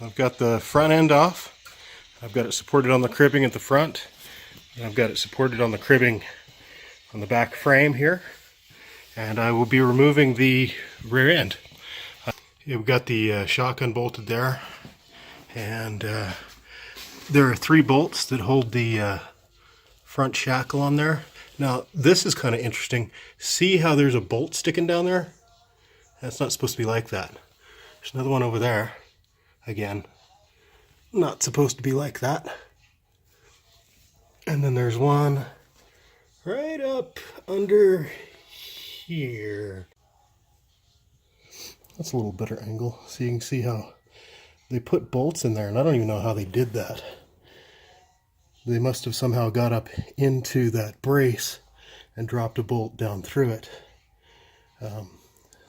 I've got the front end off. I've got it supported on the cribbing at the front. And I've got it supported on the cribbing on the back frame here. And I will be removing the rear end. We've got the shotgun bolted there. And there are 3 bolts that hold the front shackle on there. Now, this is kind of interesting. See how there's a bolt sticking down there? That's not supposed to be like that. There's another one over there. Again, not supposed to be like that. And then there's one right up under here. That's a little better angle. So you can see how they put bolts in there, and I don't even know how they did that. They must have somehow got up into that brace and dropped a bolt down through it.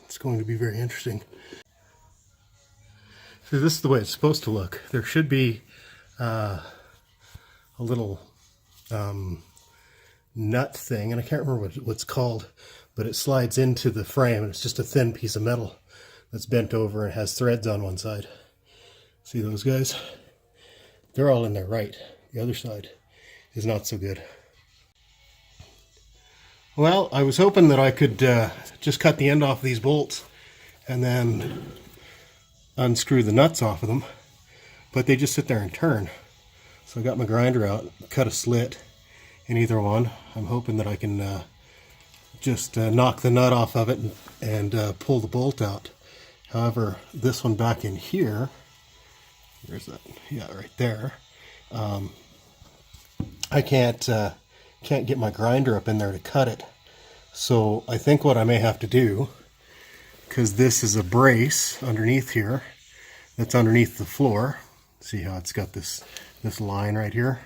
It's going to be very interesting. So this is the way it's supposed to look. There should be a little nut thing, and I can't remember what it's called, but it slides into the frame, and it's just a thin piece of metal that's bent over and has threads on one side. See those guys? They're all in there right. The other side is not so good. Well, I was hoping that I could just cut the end off these bolts and then unscrew the nuts off of them, but they just sit there and turn. So I got my grinder out, cut a slit in either one. I'm hoping that I can just knock the nut off of it and pull the bolt out. However, this one back in here, where's that? Yeah, right there. I can't get my grinder up in there to cut it. So I think what I may have to do, because this is a brace underneath here that's underneath the floor. See how it's got this line right here?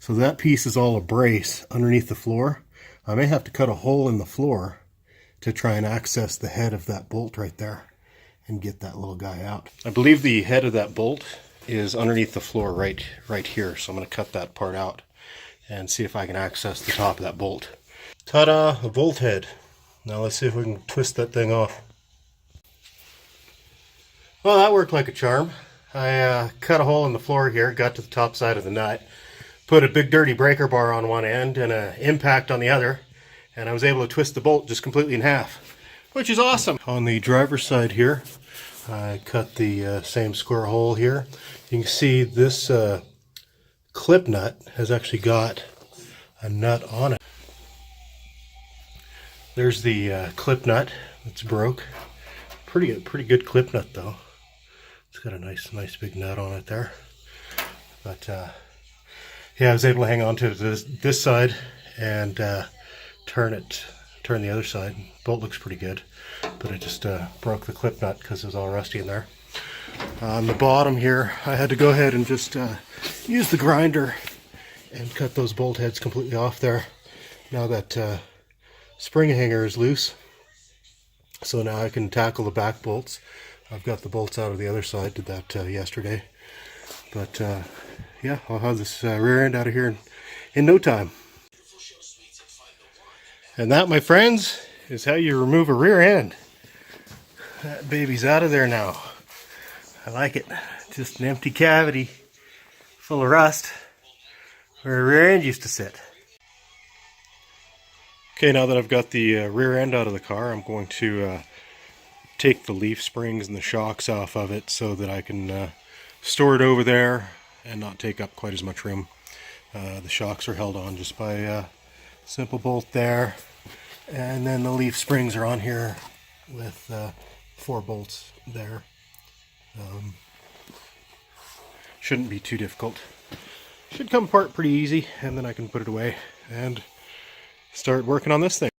So that piece is all a brace underneath the floor. I may have to cut a hole in the floor to try and access the head of that bolt right there and get that little guy out. I believe the head of that bolt is underneath the floor right here. So I'm going to cut that part out and see if I can access the top of that bolt. Ta-da! A bolt head. Now let's see if we can twist that thing off. Well, that worked like a charm. I cut a hole in the floor here, got to the top side of the nut, put a big dirty breaker bar on one end and an impact on the other, and I was able to twist the bolt just completely in half, which is awesome. On the driver's side here, I cut the same square hole here. You can see this clip nut has actually got a nut on it. There's the clip nut that's broke. Pretty good clip nut though. It's got a nice big nut on it there. But yeah, I was able to hang on to this side and turn the other side. Bolt looks pretty good, but I just broke the clip nut because it was all rusty in there. On the bottom here, I had to go ahead and just use the grinder and cut those bolt heads completely off there. Now that spring hanger is loose, so now I can tackle the back bolts. I've got the bolts out of the other side, did that yesterday. But yeah, I'll have this rear end out of here in no time. And that, my friends, is how you remove a rear end. That baby's out of there now. I like it. Just an empty cavity full of rust where a rear end used to sit. Okay, now that I've got the rear end out of the car, I'm going to take the leaf springs and the shocks off of it so that I can store it over there and not take up quite as much room. The shocks are held on just by a simple bolt there, and then the leaf springs are on here with 4 bolts there. Shouldn't be too difficult. Should come apart pretty easy, and then I can put it away and start working on this thing.